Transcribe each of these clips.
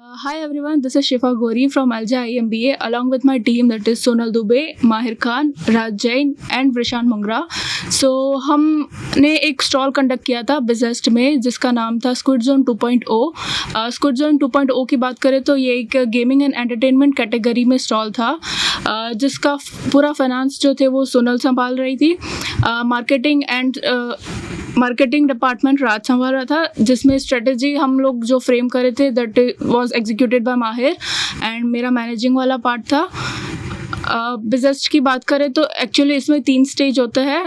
Hi everyone, this is Shifa Gori from Alja IMBA along with my team that is Sonal Dubey, Mahir Khan, Raj Jain and Vrishan Mungra. So हमने एक stall conduct किया था biggest में जिसका नाम था squid zone 2.0। Squid zone 2.0 की बात करें तो ये एक गेमिंग एंड एंटरटेनमेंट कैटेगरी में स्टॉल था जिसका पूरा फाइनेंस जो थे वो सोनल संभाल रही थी। मार्केटिंग डिपार्टमेंट राज संभाल रहा था, जिसमें स्ट्रेटजी हम लोग जो फ्रेम करे थे दैट वाज एग्जीक्यूटेड बाय माहिर एंड मेरा मैनेजिंग वाला पार्ट था। बिजनेस की बात करें तो एक्चुअली इसमें 3 स्टेज होते हैं।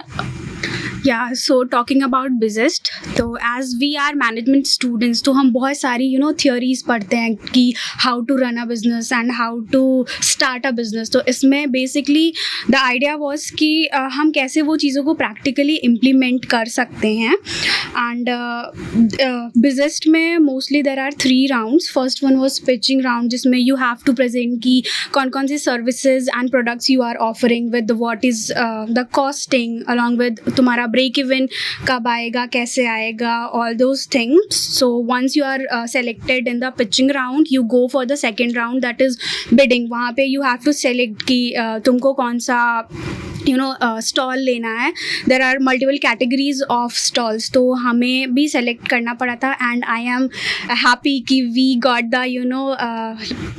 सो टॉकिंग अबाउट बिजेस्ट, तो as we are management students तो हम बहुत सारी थियोरीज पढ़ते हैं कि how to run a business and how to start a business. तो इसमें बेसिकली द आइडिया वाज कि हम कैसे वो चीज़ों को प्रैक्टिकली इम्प्लीमेंट कर सकते हैं। एंड बिजेस्ट में mostly there are 3 rounds. First one was pitching round, जिसमें यू हैव टू प्रेजेंट कि कौन कौन सी services and products you are offering with what is the costing along with तुम्हारा ब्रेक इवन कब आएगा, कैसे आएगा, all those things. So once you are selected in the pitching round you go for the second round that is bidding. वहाँ पे you have to select कि तुमको कौन सा स्टॉल लेना है। There are multiple categories of stalls, तो हमें भी सेलेक्ट करना पड़ा था एंड आई एम हैप्पी कि we got the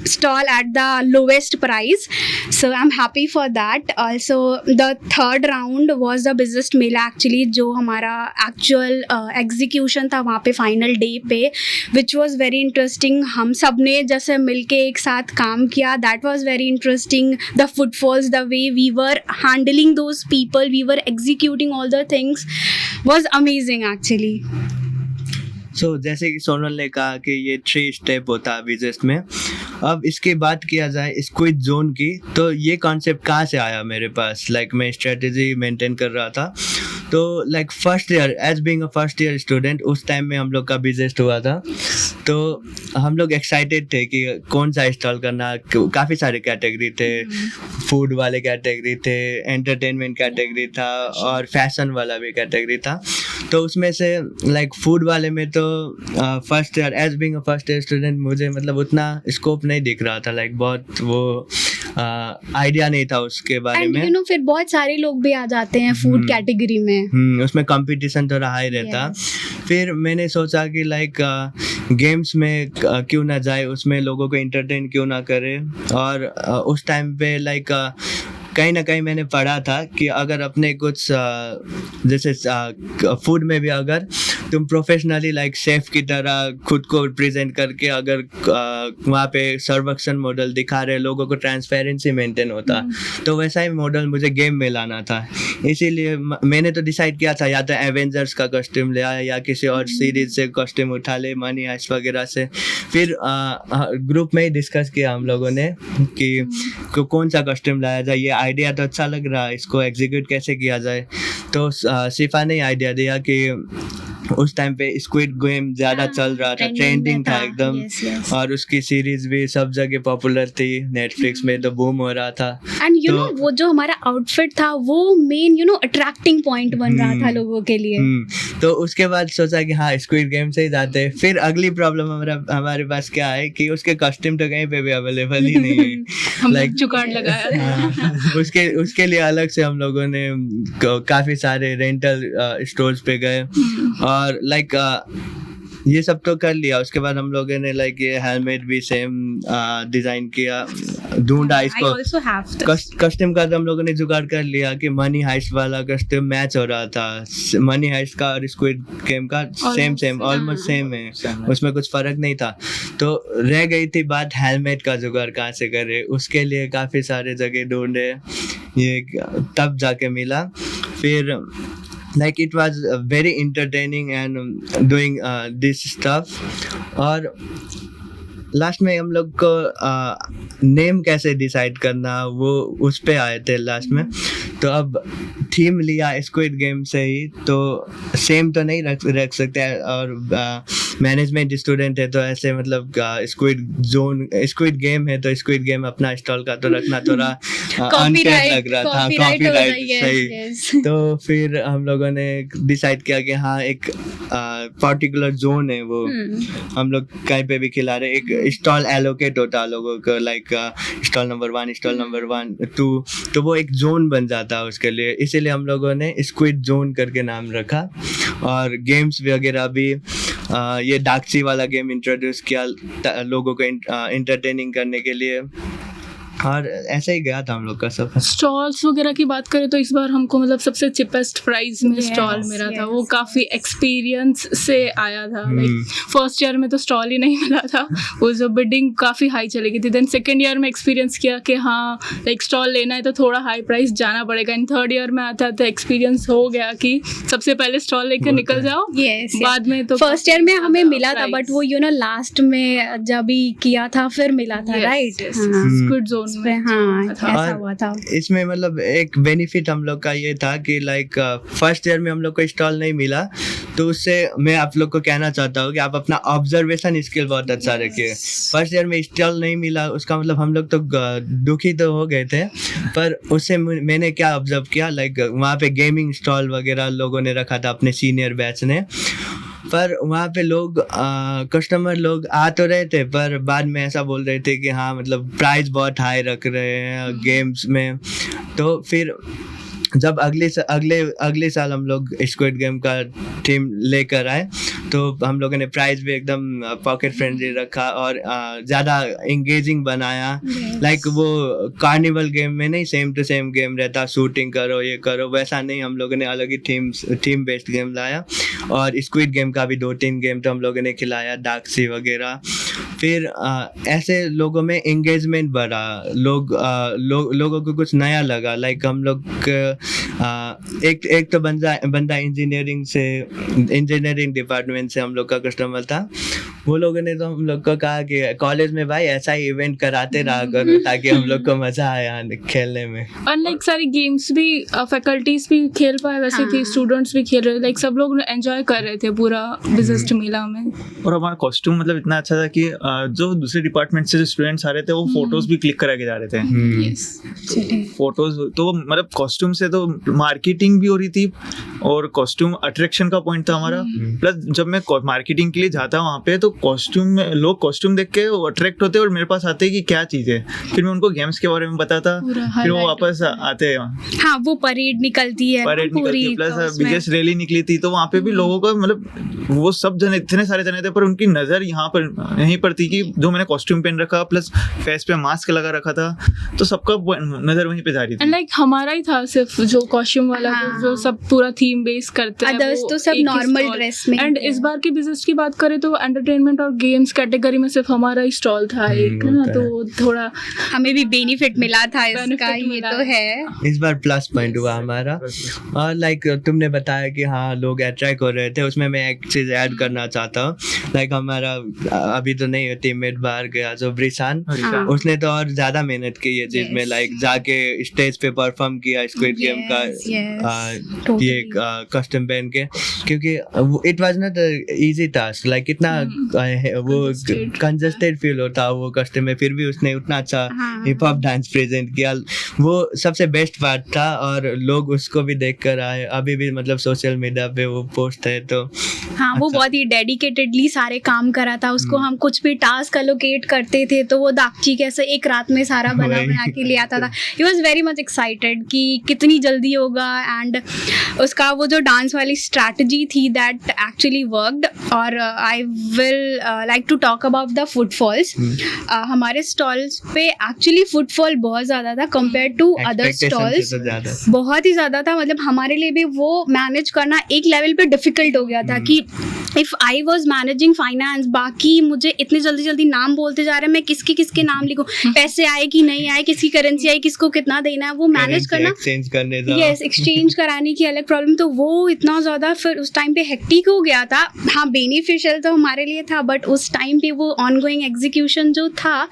stall at the lowest price, so I am happy for that. Also the third round was the business mela actually, जो हमारा actual execution था वहाँ पे फाइनल डे पे, विच वॉज वेरी इंटरेस्टिंग। हम सब ने जैसे मिल के एक साथ काम किया, that was very interesting. The footfalls, the way we were handling those people, we were executing all the things was amazing actually. जैसे कि सोनल ने कहा कि ये 3 स्टेप होता है बिजनेस में। अब इसकी बात किया जाए स्क्विड जोन की, तो ये कॉन्सेप्ट कहाँ से आया मेरे पास। मैं स्ट्रेटजी मेंटेन कर रहा था, तो first year as being a first year student उस टाइम में हम लोग का बिजनेस हुआ था। तो हम लोग एक्साइटेड थे कि कौन सा इंस्टॉल करना। काफ़ी सारे कैटेगरी थे, फूड वाले कैटेगरी थे, एंटरटेनमेंट कैटेगरी था और फैशन वाला भी कैटेगरी था। तो उसमें से फूड वाले में तो first year as being a first year student मुझे उतना स्कोप नहीं दिख रहा था। बहुत वो आइडिया नहीं था उसके बारे में। फिर बहुत सारे लोग भी आ जाते हैं फूड कैटेगरी में, उसमें कंपटीशन थोड़ा हाई रहता। फिर मैंने सोचा कि गेम्स में क्यों ना जाए, उसमें लोगों को एंटरटेन क्यों ना करे। और उस टाइम पे कहीं ना कहीं मैंने पढ़ा था कि अगर अपने कुछ जैसे फूड में भी अगर तुम प्रोफेशनली शेफ की तरह खुद को प्रेजेंट करके अगर वहाँ पे सर्वक्शन मॉडल दिखा रहे लोगों को, ट्रांसपेरेंसी मेंटेन होता, तो वैसा ही मॉडल मुझे गेम में लाना था। इसीलिए मैंने तो डिसाइड किया था या तो एवेंजर्स का कॉस्ट्यूम ले आया या किसी और सीरीज से कॉस्ट्यूम उठा ले, मनी हाइस्ट वगैरह से। फिर ग्रुप में ही डिस्कस किया हम लोगों ने कि कौन सा कॉस्ट्यूम लाया जाए। ये आइडिया तो अच्छा लग रहा है, इसको एग्जीक्यूट कैसे किया जाए। तो शिफा ने आइडिया दिया कि उस टाइम पे स्क्विड गेम ज़्यादा चल रहा था, ट्रेंडिंग था एकदम। yes. और उसकी सीरीज भी सब जगह पॉपुलर थी, नेटफ्लिक्स में तो बूम हो रहा था। एंड वो जो हमारा आउटफिट था वो मेन अट्रैक्टिंग पॉइंट बन रहा था लोगों के लिए। तो उसके बाद सोचा कि हाँ स्क्विड गेम से ही जाते हैं। फिर अगली प्रॉब्लम हमारे पास क्या है कि उसके कॉस्ट्यूम तो कहीं पे भी अवेलेबल ही नहीं है। जुगाड़ लगाया उसके लिए अलग से हम लोगों ने काफी सारे रेंटल स्टोर्स पे गए और ये सब तो कर लिया। उसके बाद हम लोगों ने ये हेलमेट भी सेम डिजाइन किया, ढूंढा इसको। कस्टम का तो हम लोगों ने जुगाड़ कर लिया कि मनी हाइस्ट वाला कस्टम मैच हो रहा था। मनी हाइस्ट का और स्क्विड गेम का सेम ऑलमोस्ट सेम है, उसमें कुछ फर्क नहीं था। तो रह गई थी बात हेलमेट का जुगाड़ कहाँ से करे। उसके लिए काफी सारे जगह ढूंढे, ये तब जाके मिला। फिर it was very entertaining and doing this stuff। और लास्ट में हम लोग को नेम कैसे डिसाइड करना वो उस पे आए थे लास्ट में। तो अब थीम लिया स्क्विड गेम से ही, तो सेम तो नहीं रख सकते। और मैनेजमेंट स्टूडेंट है तो ऐसे स्क्विड गेम है तो स्क्विड गेम अपना स्टॉल का तो रखना थोड़ा अनफेयर लग रहा था, कॉपीराइट सही। तो फिर हम लोगों ने डिसाइड किया कि हाँ एक पर्टिकुलर जोन है वो हम लोग कहीं पे भी खिला रहे, एक स्टॉल एलोकेट होता लोगों को, like stall number 1, stall number 1, 2, तो वो एक जोन बन जाता है उसके लिए, इसीलिए हम लोगों ने स्क्विड जोन करके नाम रखा। और गेम्स वगैरह भी ये डाकची वाला गेम इंट्रोड्यूस किया लोगों को इंटरटेनिंग करने के लिए, और ऐसे ही गया था हम लोग का सब। स्टॉल्स वगैरह की बात करें तो इस बार हमको मतलब सबसे चिपेस्ट प्राइस में Yes, स्टॉल मिला था, वो yes. काफ़ी एक्सपीरियंस से आया था। लाइक फर्स्ट ईयर में तो स्टॉल ही नहीं मिला था, वो जो बिडिंग काफ़ी हाई चली गई थी। देन सेकेंड ईयर में एक्सपीरियंस किया कि हाँ लाइक स्टॉल लेना है तो थोड़ा हाई प्राइस जाना पड़ेगा। इन थर्ड ईयर में आता तो एक्सपीरियंस हो गया कि सबसे पहले स्टॉल लेकर निकल जाओ, Yes, बाद में तो फर्स्ट ईयर में हमें मिला था, price. बट वो लास्ट में जब भी किया था फिर मिला था, राइट? स्क्विड जोन में हाँ, था। ऐसा और हुआ था। इसमें मतलब एक बेनिफिट हम लोग का ये था कि लाइक फर्स्ट ईयर में हम लोग को स्टॉल नहीं मिला, तो उससे मैं आप लोग को कहना चाहता हूँ कि आप अपना ऑब्जर्वेशन स्किल बहुत अच्छा रखिए। फर्स्ट ईयर में स्टॉल नहीं मिला उसका मतलब हम लोग तो दुखी तो हो गए थे, पर उससे मैंने क्या ऑब्जर्व किया, लाइक वहाँ पे गेमिंग स्टॉल वगैरह लोगों ने रखा था अपने सीनियर बैच ने, पर वहाँ पे लोग कस्टमर लोग आ तो रहे थे, पर बाद में ऐसा बोल रहे थे कि हाँ मतलब प्राइस बहुत हाई रख रहे हैं गेम्स में। तो फिर जब अगले साल हम लोग स्क्विड गेम का टीम लेकर आए तो हम लोगों ने प्राइस भी एकदम पॉकेट फ्रेंडली रखा और ज़्यादा इंगेजिंग बनाया। लाइक वो कार्निवल गेम में नहीं सेम टू सेम गेम रहता, शूटिंग करो ये करो, वैसा नहीं, हम लोगों ने अलग ही थीम बेस्ड गेम लाया। और स्क्विड गेम का भी 2-3 गेम तो हम लोगों ने खिलाया, डाकसी वगैरह। फिर ऐसे लोगों में एंगेजमेंट बढ़ा, लोगों को कुछ नया लगा। लाइक हम लोग एक तो बंदा इंजीनियरिंग डिपार्टमेंट से हम लोग का कस्टमर था, वो लोगों ने तो हम लोग को कहा कि कॉलेज में भाई ऐसा ही इवेंट कराते रहा करो ताकि हम लोग को मजा आए खेलने में। और लाइक सारी गेम्स भी फैकल्टीज भी खेल पाए वैसे थी, स्टूडेंट्स भी खेल रहे थे, लाइक सब लोग एंजॉय कर रहे थे पूरा बिजनेस मेला में। और हमारा कॉस्ट्यूम मतलब इतना अच्छा था कि जो दूसरे डिपार्टमेंट से जो स्टूडेंट्स आ रहे थे वो फोटोज भी क्लिक करा के जा रहे थे। फोटोज तो मतलब कॉस्ट्यूम से तो मार्केटिंग भी हो रही थी और कॉस्ट्यूम अट्रैक्शन का पॉइंट था हमारा। प्लस जब मैं मार्केटिंग के लिए जाता वहाँ पे तो कॉस्ट्यूम में लोग कॉस्ट्यूम देख के अट्रैक्ट होते और मेरे पास आते कि क्या चीज़ है, फिर मैं उनको गेम्स के बारे में बताता, फिर वो वापस आते हैं। हाँ, वो परेड निकलती है, प्लस बिगेस्ट रैली निकली थी तो वहाँ पे भी लोगों का मतलब वो सब जने इतने सारे जने थे पर उनकी नज़र यहीं पर थी कि जो मैंने कॉस्ट्यूम पहन रखा प्लस फेस पे मास्क लगा रखा था तो सबका नज़र वहीं पे जा रही थी। लाइक हमारा ही था सिर्फ जो कॉस्ट्यूम वाला जो सब पूरा थीम बेस करते हैं, अदर्स तो सब नॉर्मल ड्रेस में। एंड इस बार की बिजनेस की बात करें तो एंटरटेनमेंट और गेम्स कैटेगरी में सिर्फ हमारा ही स्टॉल था एक, है ना, तो थोड़ा हमें भी बेनिफिट मिला था इसका, ये तो है इस बार प्लस पॉइंट हुआ हमारा। और लाइक तुमने बताया कि हाँ लोग अट्रैक्ट हो रहे थे, उसमें मैं एक चीज़ ऐड करना चाहता हूँ। लाइक हमारा अभी तो नहीं टीममेट बाहर गया जो ब्रिशान, उसने तो और ज़्यादा मेहनत की ये चीज़ में, लाइक जाके स्टेज पे परफॉर्म किया स्क्विड गेम का ये कस्टम पहन के, क्योंकि it was not easy task. Like कितना वो कंजस्टेड फील होता वो कस्टम में, फिर भी उसने उतना अच्छा हिप हॉप डांस प्रेजेंट किया, वो सबसे बेस्ट पार्ट था। और लोग उसको भी देख कर आए, अभी भी मतलब सोशल मीडिया पे वो पोस्ट है तो हाँ, वो बहुत ही डेडिकेटेडली सारे काम करा था। उसको हम कुछ भी टास्क अलोकेट करते थे तो वो दाकची कैसे एक रात में सारा बना के ले आता था। He was very much excited कि कितनी जल्दी होगा, एंड उसका वो जो डांस वाली स्ट्रैटेजी थी दैट एक्चुअली वर्कड। और I will like to talk about the footfalls. हमारे स्टॉल्स पे एक्चुअली फुटफॉल बहुत ज़्यादा था कंपेयर टू अदर स्टॉल्स, बहुत ही ज़्यादा था। मतलब हमारे लिए भी वो मैनेज करना एक लेवल पे डिफिकल्ट हो गया था कि if I was managing finance, बाकी मुझे इतने जल्दी नाम बोलते जा रहे हैं, मैं किसके नाम लिखूं, पैसे आए कि नहीं आए, किसकी करेंसी आई, किसको कितना देना है, वो मैनेज करना, एक्सचेंज करने एक्सचेंज कराने की अलग प्रॉब्लम। तो वो इतना ज़्यादा फिर उस टाइम पे हेक्टिक हो गया था। हाँ, बेनिफिशियल तो हमारे लिए था, बट उस टाइम पे वो ऑनगोइंग एग्जीक्यूशन जो था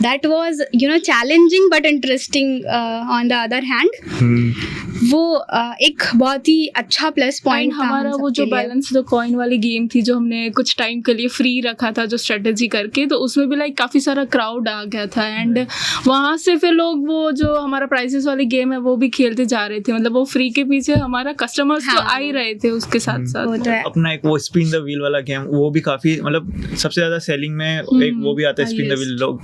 that was challenging but interesting on the other hand. वो एक बहुत ही अच्छा प्लस पॉइंट हमारा वो जो बैलेंस द कॉइन वाली गेम गेम थी जो हमने कुछ टाइम के लिए फ्री रखा था, जो स्ट्रेटेजी करके, तो उसमें भी लाइक काफ़ी सारा क्राउड आ गया था एंड वहाँ से फिर लोग वो जो हमारा प्राइसेस वाली गेम है वो भी खेलते जा रहे थे, मतलब वो फ्री के पीछे हमारा कस्टमर्स तो आ ही रहे थे उसके साथ साथ। वो तो है। अपना एक वो स्पिन द व्हील वाला गेम, वो भी काफी मतलब सबसे ज्यादा सेलिंग में एक वो भी आता है स्पिन द व्हील, लोग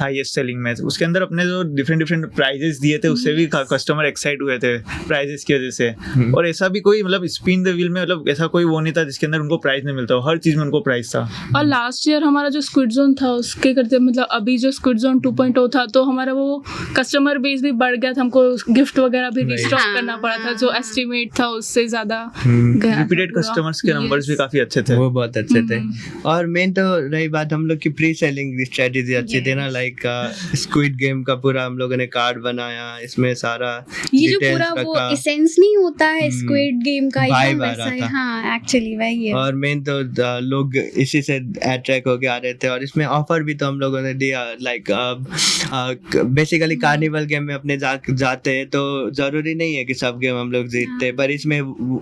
हाईएस्ट सेलिंग में। उसके अंदर अपने जो डिफरेंट प्राइजेस दिए थे उससे भी कस्टमर एक्साइट हुए थे प्राइजेस की वजह से। और ऐसा भी कोई मतलब स्पिन द व्हील में मतलब ऐसा कोई वो नहीं था जिसके अंदर उनको प्राइज नहीं मिलता हो, हर चीज में उनको प्राइज था। और लास्ट ईयर हमारा जो स्क्विड जोन था उसके करते, मतलब अभी जो स्क्विड जोन 2.0 था तो हमारा वो कस्टमर बेस भी बढ़ गया था, हमको गिफ्ट वगैरह भी रिस्टॉक करना पड़ा था, जो एस्टिमेट था उससे ज्यादा रिपीटेड कस्टमर्स के नंबर्स भी काफी अच्छे थे, वो बहुत अच्छे थे। और मेन तो रही बात हम लोग की प्री सेलिंग स्ट्रेटेजी अच्छी थी ना, लाइक स्क्विड गेम का पूरा हम लोगों ने कार्ड बनाया, इसमें सारा ये जो डिटेल्स पूरा वो रखा, एसेंस नहीं होता है स्क्विड गेम का, vibe एकदम आ वैसा रहा है। था। हाँ एक्चुअली वही है। और मेन तो लोग इसी से अट्रैक्ट होके आ रहे थे। और इसमें ऑफर भी तो हम लोगों ने दिया, लाइक बेसिकली कार्निवल गेम में अपने जाते हैं तो जरूरी नहीं है कि सब गेम हम लोग जीतते हैं, पर इसमें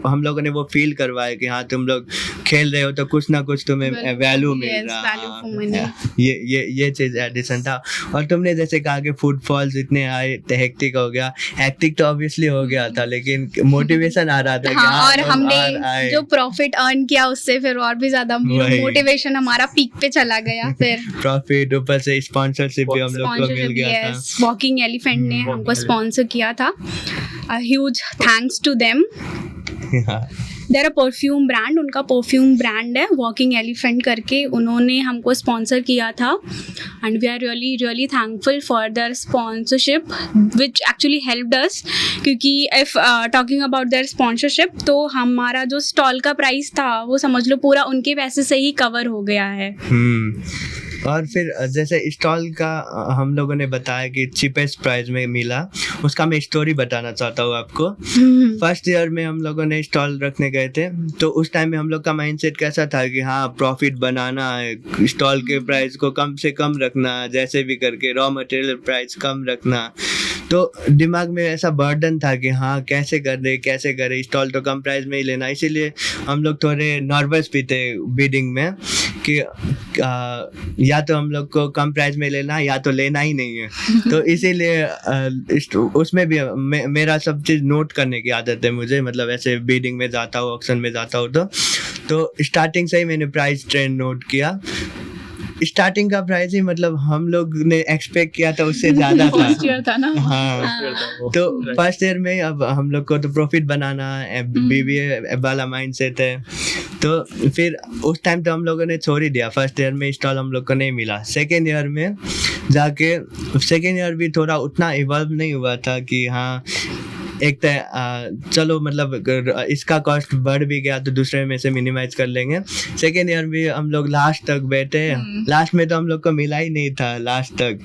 हम लोगों ने वो फील करवाया कि हाँ तुम लोग खेल रहे हो तो कुछ ना कुछ तुम्हें वैल्यू मिल Yes, रहा value for money। है। ये चीज एडिशन था। और तुमने जैसे कहा कि फुटफॉल्स इतने आए, हेक्टिक हो गया, हेक्टिक तो ऑब्वियसली हो गया था, लेकिन मोटिवेशन आ रहा था कि हाँ, और हम हमने आए। जो प्रॉफिट अर्न किया उससे फिर और भी ज्यादा वही। मोटिवेशन हमारा पीक पे चला गया। फिर प्रॉफिट ऊपर से स्पॉन्सरशिप भी हम लोग को मिल गया था। वॉकिंग एलिफेंट ने हमको स्पॉन्सर किया था। Huge thanks to them. There a perfume brand, उनका परफ्यूम ब्रांड है वॉकिंग एलिफेंट करके, उन्होंने हमको स्पॉन्सर किया था and we are really really thankful for their sponsorship which actually helped us. क्योंकि if talking about their sponsorship, तो हमारा जो स्टॉल का प्राइस था वो समझ लो पूरा उनके पैसे से ही कवर हो गया है। और फिर जैसे स्टॉल का हम लोगों ने बताया कि चीपेस्ट प्राइस में मिला, उसका मैं स्टोरी बताना चाहता हूँ आपको। फर्स्ट ईयर में हम लोगों ने स्टॉल रखने गए थे, तो उस टाइम में हम लोग का माइंडसेट कैसा था कि हाँ प्रॉफिट बनाना है, स्टॉल के प्राइस को कम से कम रखना, जैसे भी करके रॉ मटेरियल प्राइस कम रखना। तो दिमाग में ऐसा बर्डन था कि हाँ कैसे करे, स्टॉल तो कम प्राइस में ही लेना। इसीलिए हम लोग थोड़े नर्वस भी थे बिडिंग में कि या तो हम लोग को कम प्राइस में लेना या तो लेना ही नहीं है। तो इसीलिए उसमें भी मेरा सब चीज़ नोट करने की आदत है मुझे, मतलब ऐसे बिडिंग में जाता हूँ, ऑक्शन में जाता हूँ तो स्टार्टिंग से ही मैंने प्राइस ट्रेंड नोट किया। स्टार्टिंग का प्राइस ही मतलब हम लोग ने एक्सपेक्ट किया था उससे ज्यादा था। फर्स्ट ईयर था ना। हाँ, तो फर्स्ट ईयर में अब हम लोग को तो प्रॉफिट बनाना है, बीबीए वाला माइंडसेट है। तो फिर उस टाइम तो हम लोगों ने छोड़ ही दिया, फर्स्ट ईयर में स्टॉल हम लोग को नहीं मिला। सेकेंड ईयर में जाके, सेकेंड ईयर भी थोड़ा उतना इवॉल्व नहीं हुआ था कि हाँ एक तो चलो मतलब इसका कॉस्ट बढ़ भी गया तो दूसरे में से मिनिमाइज कर लेंगे। सेकेंड ईयर भी हम लोग लास्ट तक बैठे, लास्ट में तो हम लोग को मिला ही नहीं था लास्ट तक,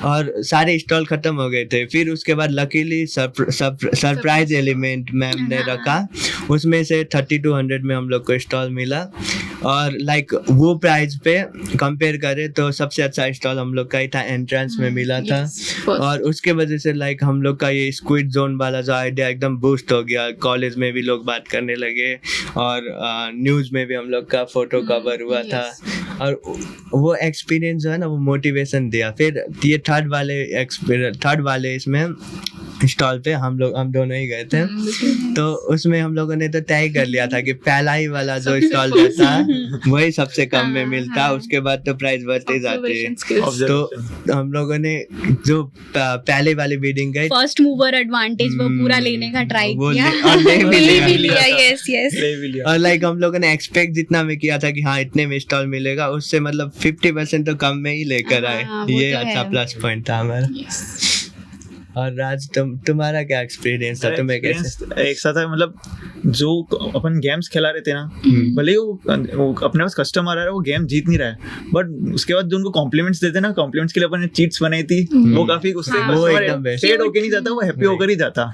और सारे स्टॉल खत्म हो गए थे। फिर उसके बाद लकीली सरप्राइज एलिमेंट मैम ने रखा, उसमें से 3200 में हम लोग को स्टॉल मिला। और लाइक वो प्राइस पे कंपेयर करें तो सबसे अच्छा स्टॉल हम लोग का ही था, एंट्रेंस में मिला था। और उसके वजह से लाइक हम लोग का ये स्क्विड जोन वाला जो आइडिया एकदम बूस्ट हो गया, कॉलेज में भी लोग बात करने लगे और न्यूज़ में भी हम लोग का फोटो कवर हुआ था। और वो एक्सपीरियंस जो है ना, वो मोटिवेशन दिया। फिर ये थर्ड वाले इसमें स्टॉल पे हम दोनों ही गए थे, तो उसमें हम लोगों ने तो तय कर लिया था कि पहला ही वाला जो स्टॉल रहता वही सबसे कम में मिलता, उसके बाद तो प्राइस बढ़ते जाते हैं। तो हम लोगों ने जो पहले वाली बिडिंग गई, फर्स्ट मूवर एडवांटेज वो पूरा लेने का ट्राई किया और ले भी लिया। यस और लाइक हम लोगों ने एक्सपेक्ट जितना में किया था कि हाँ इतने में स्टॉल मिलेगा, उससे मतलब 50% तो कम में ही लेकर आए। ये अच्छा प्लस पॉइंट था हमारा। और राज तुम्हारा क्या एक्सपीरियंस था? तुम्हें कैसे एक साथ है, मतलब जो अपन गेम्स खिला रहे थे ना, भले ही वो अपने पास कस्टमर आ रहा है, वो गेम जीत नहीं रहा है, बट उसके बाद जो उनको कॉम्प्लीमेंट्स देते ना, कॉम्प्लीमेंट्स के लिए अपन ने चीट्स बनाई थी, वो काफी उससे कस्टमर फेड होके नहीं जाता, वो हैप्पी होकर ही जाता।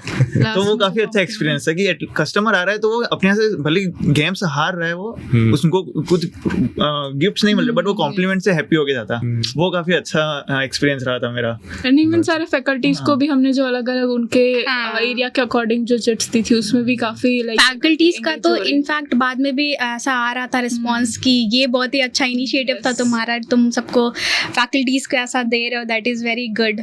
तो वो काफी अच्छा एक्सपीरियंस है कि कस्टमर आ रहा है तो वो अपने से भले गेम से हार रहा है, वो उसको कुछ गिफ्ट्स नहीं मिल रहे, बट वो कॉम्प्लीमेंट से हैप्पी होके जाता। वो काफी अच्छा एक्सपीरियंस रहा था मेरा। एंड इवन सारे फैकल्टीज को भी हमने जो अलग अलग उनके हाँ। एरिया के अकॉर्डिंग जो चिट्स दी थी उसमें भी काफी लाइक फैकल्टीज का तो इनफैक्ट बाद में भी ऐसा आ रहा था रिस्पॉन्स कि ये बहुत ही अच्छा इनिशिएटिव था तुम्हारा, तुम सबको फैकल्टीज को ऐसा दे रहे हो, दैट इज वेरी गुड।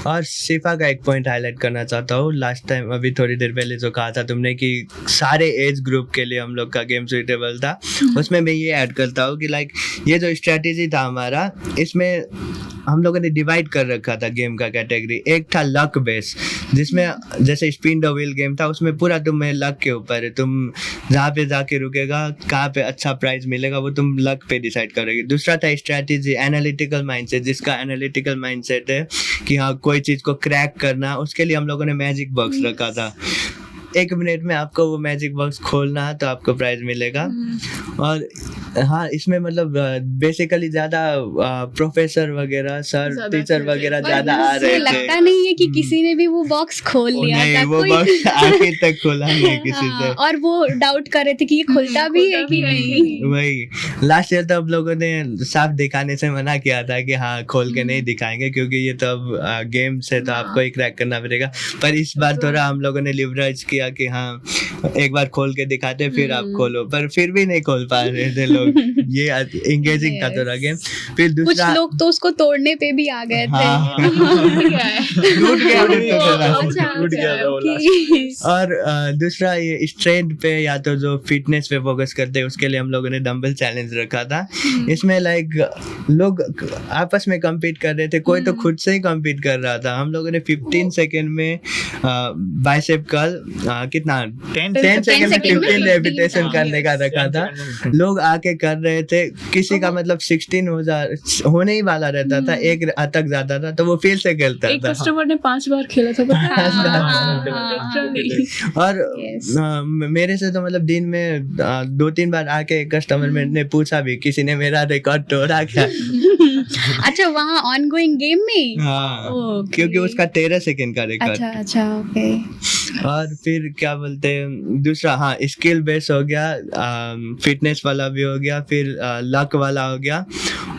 और शिफा का एक पॉइंट हाईलाइट करना चाहता हूँ। लास्ट टाइम अभी थोड़ी देर पहले जो कहा था तुमने कि सारे एज ग्रुप के लिए हम लोग का गेम सुइटेबल था, उसमें मैं ये ऐड करता हूँ कि लाइक ये जो स्ट्रेटेजी था हमारा, इसमें हम लोगों ने डिवाइड कर रखा था गेम का कैटेगरी। एक था लक बेस, जिसमें जैसे स्पिन द व्हील गेम था, उसमें पूरा तुम्हें लक के ऊपर है, तुम जहाँ पे जाके रुकेगा, कहाँ पे अच्छा प्राइस मिलेगा, वो तुम लक पे डिसाइड करोगे। दूसरा था स्ट्रैटेजी, एनालिटिकल माइंडसेट, जिसका एनालिटिकल माइंडसेट है कि हाँ कोई चीज़ को क्रैक करना, उसके लिए हम लोगों ने मैजिक बॉक्स रखा था। 1 मिनट में आपको वो मैजिक बॉक्स खोलना है तो आपको प्राइज मिलेगा। और हाँ, इसमें मतलब बेसिकली ज़्यादा प्रोफेसर वगैरह, सर, टीचर वगैरह ज़्यादा आ रहे थे। लगता नहीं है कि किसी ने भी वो बॉक्स खोल लिया नहीं, था, वो कोई बॉक्स आखिर तक खोला नहीं किसी से। और वो डाउट कर रहे थे कि ये खुलता भी है कि नहीं। वही लास्ट ईयर तो हम लोगों ने साफ दिखाने से मना किया था कि हाँ खोल के नहीं दिखाएंगे, क्योंकि ये तो अब गेम से तो आपको ही क्रैक करना पड़ेगा। पर इस बार थोड़ा हम लोगों ने लिवरेज किया कि हाँ एक बार खोल के दिखाते फिर आप खोलो, पर फिर भी नहीं खोल पा रहे थे लोग। ये एंगेजिंग था थोड़ा गेम। फिर कुछ दूसरा लोग तो उसको तोड़ने पे भी आ गए थे। हाँ। टूट गया टूट गया था वो last। और दूसरा ये स्ट्रेंथ पे या तो जो फिटनेस पे फोकस करते हैं, उसके लिए हम लोगों ने डंबल चैलेंज रखा था। इसमें लाइक लोग आपस में compete कर रहे थे, कोई तो खुद से ही compete कर रहा था। हम लोगों ने 15 सेकेंड में बाइसेप कर्ल कितना 10 सेकेंड में 15 रेपिटेशन करने का रखा था। लोग आके कर रहे थे, किसी का मतलब 16 होने ही वाला रहता था, एक तक जाता था तो वो फिर से खेलता एक था। कस्टमर ने 5 बार खेला था, और मेरे से तो मतलब दिन में 2-3 बार आके कस्टमर ने पूछा भी, किसी ने मेरा रिकॉर्ड तोड़ा क्या? अच्छा, वहाँ ऑनगोइंग गेम में? हाँ, Okay. क्योंकि उसका 13 सेकेंड का रिकॉर्ड। अच्छा ओके। और फिर क्या बोलते हैं दूसरा, हाँ स्किल बेस हो गया, फिटनेस वाला भी हो गया, फिर लक वाला हो गया,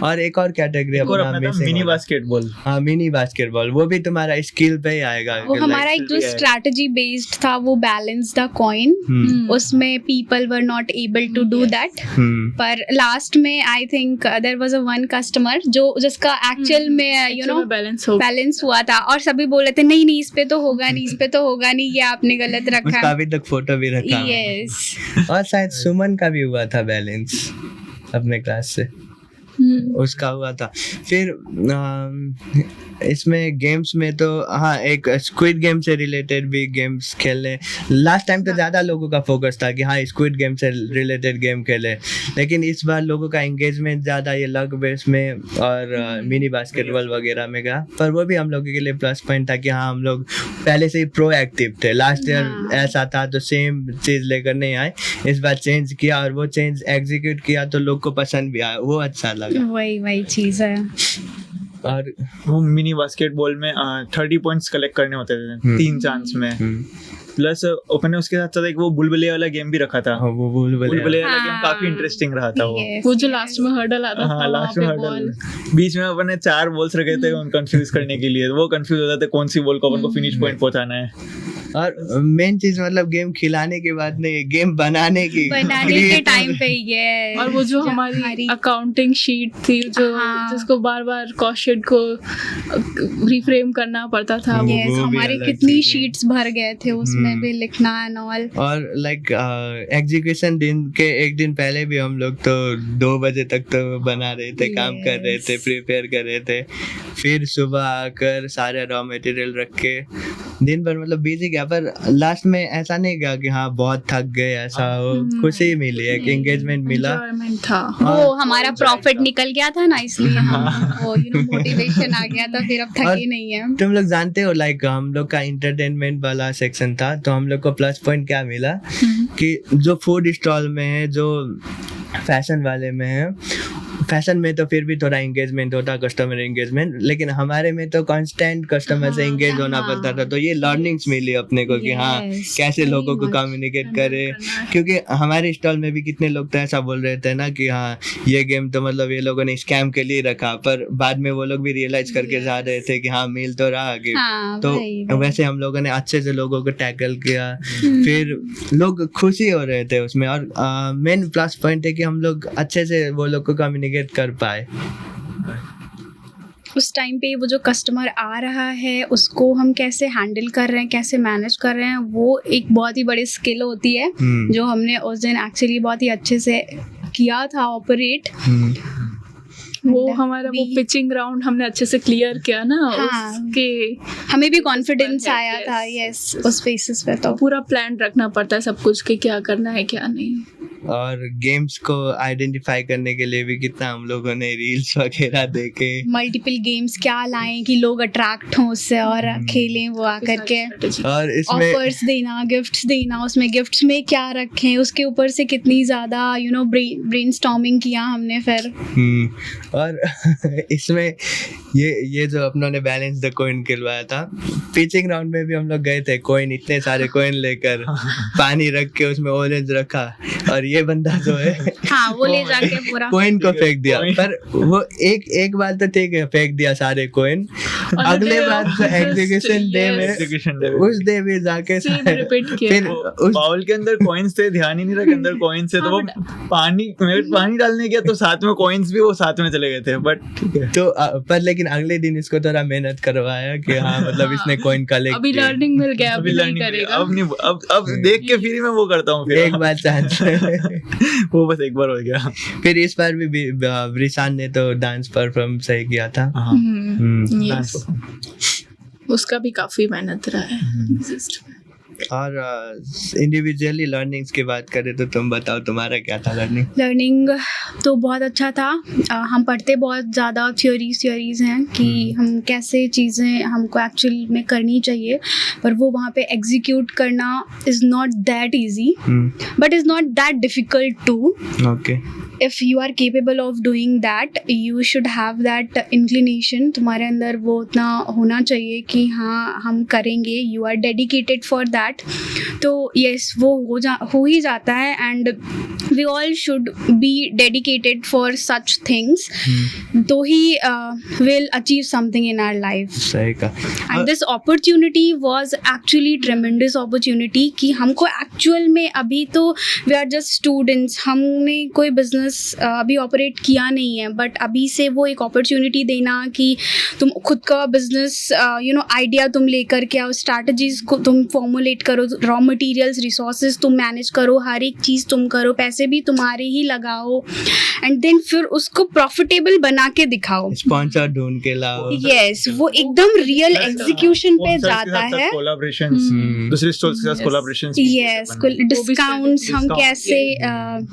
और एक और कैटेगरी मिनी बास्केटबॉल। हाँ, मिनी बास्केटबॉल, वो भी तुम्हारा स्किल पे ही आएगा। वो हमारा एक जो स्ट्रैटेजी बेस्ड था, वो बैलेंस द कॉइन, उसमें people were not able to do that. पर लास्ट में I think there was a one customer जिसका एक्चुअल में यू नो बैलेंस हुआ था, और सभी बोल रहे थे नहीं इस पे तो होगा नहीं, इस पे तो होगा नहीं, ये आपने गलत रखा। उसका अभी तक फोटो भी रखा है। यस। और शायद सुमन का भी हुआ था बैलेंस अपने क्लास से, उसका हुआ था। फिर इसमें गेम्स में तो हाँ एक स्क्विड गेम से रिलेटेड भी गेम्स खेलने। लास्ट टाइम तो ज़्यादा लोगों का फोकस था कि हाँ स्क्विड गेम से रिलेटेड गेम खेले, लेकिन इस बार लोगों का एंगेजमेंट ज़्यादा ये लक बेस में और मिनी बास्केटबॉल वगैरह में गया। पर वो भी हम लोगों के लिए प्लस पॉइंट था कि हाँ हम लोग पहले से ही प्रोएक्टिव थे। लास्ट ईयर ऐसा था तो सेम चीज़ लेकर नहीं आए, इस बार चेंज किया और वो चेंज एग्जीक्यूट किया तो लोग को पसंद भी आया, वो अच्छा लगा। वही चीज़ है। और वो मिनी बास्केटबॉल में 30 पॉइंट्स कलेक्ट करने होते थे 3 चांस में। प्लस ओपन ने उसके साथ साथ एक वो बुलबुले वाला गेम भी रखा था। वो बुलबुले वाला गेम काफी इंटरेस्टिंग रहा था। वो जो लास्ट में हर्डल आता था, लास्ट में हर्डल, बीच में अपन ने 4 बॉल्स रखे थे उन कंफ्यूज करने के लिए, वो कंफ्यूज होता था कौन सी बॉल को अपन को फिनिश पॉइंट पहुंचाना है। और मेन चीज मतलब गेम खिलाने के बाद नहीं, गेम बनाने के टाइम पे ये। और वो जो हमारी अकाउंटिंग शीट थी जो जिसको बार बार कॉस्ट शीट को रिफ्रेम करना पड़ता था। हमारे कितनी शीट्स भर गए थे उसमें भी लिखना एंड ऑल। और लाइक एग्जीक्यूशन दिन के एक दिन पहले भी हम लोग तो 2 बजे तक तो बना रहे थे, काम कर रहे थे, प्रिपेयर कर रहे थे। फिर सुबह आकर सारे रॉ मटेरियल रख के दिन भर मतलब बिजी गया। पर लास्ट में ऐसा नहीं गया कि हाँ बहुत थक गए, ऐसा खुशी मिली, एक एंगेजमेंट मिला था। वो हमारा प्रॉफिट निकल गया था ना, इसलिए वो मोटिवेशन आ गया था, फिर अब थके नहीं है। तुम लोग जानते हो लाइक हम लोग का इंटरटेनमेंट वाला सेक्शन था, तो हम लोग को प्लस पॉइंट क्या मिला कि जो फूड स्टॉल में है, जो फैशन वाले में है, फैशन में तो फिर भी थोड़ा एंगेजमेंट होता, कस्टमर एंगेजमेंट, लेकिन हमारे में तो कांस्टेंट कस्टमर से एंगेज होना पड़ता था। तो ये लर्निंग्स मिली अपने को कि हाँ Yes, कैसे very लोगों को much. कम्युनिकेट करे, क्योंकि हमारे स्टॉल में भी कितने लोग तो ऐसा बोल रहे थे ना कि हाँ ये गेम तो मतलब ये लोगों ने स्कैम के लिए रखा, पर बाद में वो लोग भी रियलाइज करके जा रहे थे कि हाँ मिल तो रहा गिफ्ट। हाँ, तो वही। वैसे हम लोगों ने अच्छे से लोगों को टैकल किया, फिर लोग खुशी हो रहे थे उसमें। और मेन प्लस पॉइंट है कि हम लोग अच्छे से वो लोग को कम्युनिकेट कर पाए। उस टाइम पे वो जो कस्टमर आ रहा है उसको हम कैसे हैंडल कर रहे हैं, कैसे मैनेज कर रहे हैं, वो एक बहुत ही बड़ी स्किल होती है जो हमने उस दिन एक्चुअली बहुत ही अच्छे से किया था ऑपरेट। वो हमारा वो पिचिंग राउंड हमने अच्छे से क्लियर किया ना, हाँ। उसके हमें भी कॉन्फिडेंस Yes. आया था यस उस बेसिस पे। तो पूरा प्लान रखना पड़ता है सब कुछ कि क्या करना है क्या नहीं। और गेम्स को आइडेंटिफाई करने के लिए भी कितना हम लोगों ने रील्स वगैरह देखे। मल्टीपल गेम्स क्या लाएं कि लोग अट्रैक्ट हों उससे और खेलें वो आकर के। और इसमें ऑफर्स देना, गिफ्ट्स देना, उसमें गिफ्ट्स में क्या रखें, उसके ऊपर से कितनी ज़्यादा ब्रेनस्टॉर्मिंग किया हमने फिर। और इसमें ये जो अपनों ने बैलेंस द कॉइन खिलवाया था, पिचिंग राउंड में भी हम लोग गए थे, कॉइन इतने सारे कॉइन लेकर पानी रख के उसमें ऑरेंज रखा, और ये बंदा जो है हाँ वो ले जाके पूरा कॉइन को फेंक दिया। पर वो एक बार तो ठीक है फेंक दिया सारे कॉइन, अगले बार तो एग्जीक्यूशन डे में उस डे भी जाके रिपीट किया। फिर उस बाउल के अंदर कॉइन्स थे, ध्यान ही नहीं रखा अंदर कॉइन्स थे, तो वो पानी डालने गया तो साथ में कॉइन्स भी वो साथ में चले गए थे। बट ठीक है, तो पर लेकिन अगले दिन इसको थोड़ा मेहनत करवाया कि हाँ मतलब इसने कॉइन कलेक्ट अभी लर्निंग मिल गया, अभी अभी नहीं लर्निंग करेगा। अब नहीं, अब देख के फिर ही मैं वो करता हूँ, फिर एक बार चांस वो बस एक बार हो गया। फिर इस बार भी रिशान ने तो डांस परफॉर्म सही किया था। हाँ, Yes. उसका भी काफी मेहनत रहा है। और इंडिविजुअली लर्निंग्स की बात करें तो तुम बताओ तुम्हारा क्या था लर्निंग तो बहुत अच्छा था। हम पढ़ते बहुत ज़्यादा थ्योरीज हैं कि हम कैसे चीज़ें हमको एक्चुअल में करनी चाहिए, पर वो वहाँ पे एग्जीक्यूट करना is not that easy but is not that difficult too. Okay, if you are capable of doing that, you should have that inclination, तुम्हारे अंदर वो उतना होना चाहिए कि हाँ हम करेंगे, you are dedicated for that। तो yes वो हो ही जाता है, and we all should be dedicated for such things, तो ही will achieve something in our life। सही कहा। And this opportunity was actually tremendous opportunity कि हमको actual में अभी तो we are just students, हमने कोई business अभी ऑपरेट किया नहीं है, बट अभी से वो एक अपॉर्चुनिटी देना कि तुम खुद का बिजनेस आइडिया तुम लेकर के आओ, स्ट्रैटेजीज को तुम फॉर्मुलेट करो, रॉ मटेरियल्स रिसोर्सेज तुम मैनेज करो, हर एक चीज़ तुम करो, पैसे भी तुम्हारे ही लगाओ, एंड देन फिर उसको प्रॉफिटेबल बना के दिखाओ, स्पॉन्सर ढूंढ के लाओ। यस वो एकदम रियल एग्जीक्यूशन पे जाता है। कोलैबोरेशंस, दूसरे स्टोर्स के साथ कोलैबोरेशंस, यस डिस्काउंट्स हम कैसे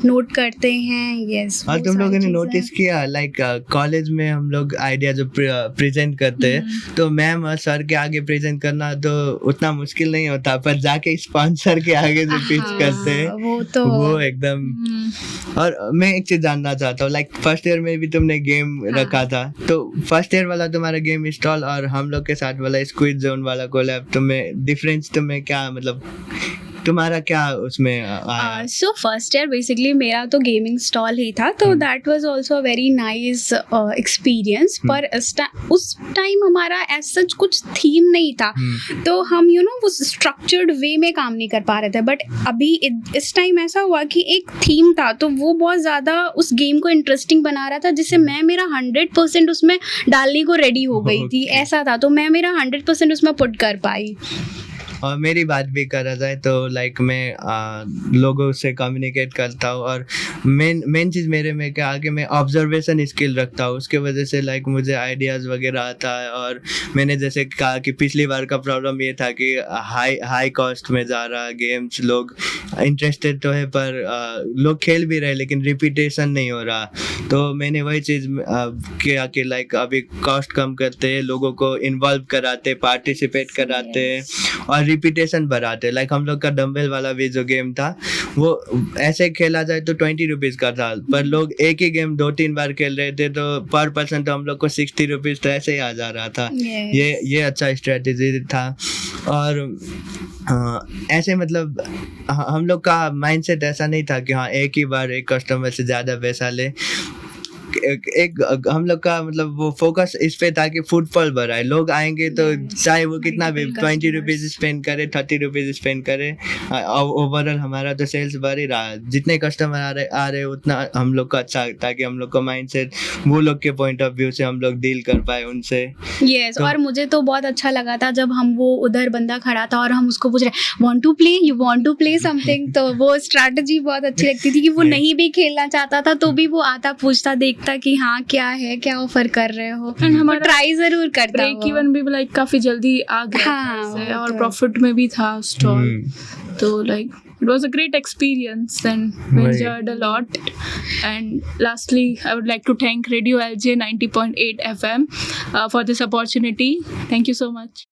नोट करते हैं। यस और तुम लोगों ने नोटिस किया लाइक कॉलेज में हम लोग आइडिया जो प्रेजेंट करते हैं तो मैम और सर के आगे प्रेजेंट करना तो उतना मुश्किल नहीं होता, पर जाके स्पॉन्सर के आगे जो पिच करते हैं वो तो वो एकदम। और मैं एक चीज जानना चाहता हूँ, लाइक फर्स्ट ईयर में भी तुमने गेम रखा था, तो फर्स्ट ईयर वाला तुम्हारा गेम स्टॉल और हम लोग के साथ वाला स्क्विड जोन वाला कोलैब, तुम्हें डिफरेंस तुम्हें क्या मतलब तुम्हारा क्या उसमें आया? सो फर्स्ट ईयर बेसिकली मेरा तो गेमिंग स्टॉल ही था, तो that was also a very nice experience, पर उस टाइम हमारा एज सच कुछ थीम नहीं था, तो हम वो स्ट्रक्चर्ड वे में काम नहीं कर पा रहे थे। बट अभी इस टाइम ऐसा हुआ कि एक थीम था, तो वो बहुत ज़्यादा उस गेम को इंटरेस्टिंग बना रहा था, जिससे मैं मेरा 100% उसमें डालने को रेडी हो गई थी। ऐसा था, तो मैं मेरा 100% उसमें पुट कर पाई। और मेरी बात भी करा जाए तो लाइक मैं लोगों से कम्युनिकेट करता हूँ, और मेन चीज़ मेरे में क्या कि मैं ऑब्जर्वेशन स्किल रखता हूँ, उसके वजह से लाइक मुझे आइडियाज़ वगैरह आता है। और मैंने जैसे कहा कि पिछली बार का प्रॉब्लम ये था कि हाई कॉस्ट में जा रहा गेम्स, लोग इंटरेस्टेड तो है पर लोग खेल भी रहे लेकिन रिपीटेशन नहीं हो रहा, तो मैंने वही चीज़ किया कि लाइक अभी कॉस्ट कम करते, लोगों को इन्वॉल्व कराते, पार्टिसिपेट कराते और रिपीटेशन बढ़ाते, लाइक हम लोग का डम्बल वाला भी जो गेम था वो ऐसे खेला जाए तो 20 रुपीज़ का था, पर लोग एक ही गेम 2-3 बार खेल रहे थे तो पर पर्सन तो हम लोग को 60 रुपीज़ तो ऐसे ही आ जा रहा था। Yes. ये अच्छा स्ट्रेटेजी था। और ऐसे मतलब हम लोग का माइंडसेट ऐसा नहीं था कि हाँ एक ही बार एक कस्टमर से ज़्यादा पैसा ले। एक हम लोग का मतलब वो फोकस इस पे था कि फुटफॉल बढ़ाए, लोग आएंगे तो चाहे वो कितना भी Multiple 20 रुपीज़ स्पेंड करे, 30 रुपीज़ स्पेंड करे, ओवरऑल हमारा तो सेल्स बढ़ ही रहा है। जितने कस्टमर आ रहे उतना हम लोग का अच्छा, ताकि हम लोग का माइंडसेट वो लोग के पॉइंट ऑफ व्यू से हम लोग डील कर पाए उनसे। यस, और मुझे तो बहुत अच्छा लगा था जब हम वो उधर बंदा खड़ा था और हम उसको पूछ रहे want to play, you want to play something, तो वो स्ट्रैटेजी बहुत अच्छी लगती थी कि वो नहीं भी खेलना चाहता था तो भी वो आता पूछता देखता कि हाँ क्या है, क्या ऑफर कर रहे हो, And हमारा ट्राई जरूर करता ब्रेक वो। इवन भी लाइक काफी जल्दी आ गया हाँ, था इससे, वो और तो। प्रॉफिट में भी था स्टॉल। तो like it was a great experience and we Right. enjoyed a lot. And lastly, I would like to thank Radio LJ 90.8 FM for this opportunity. Thank you so much.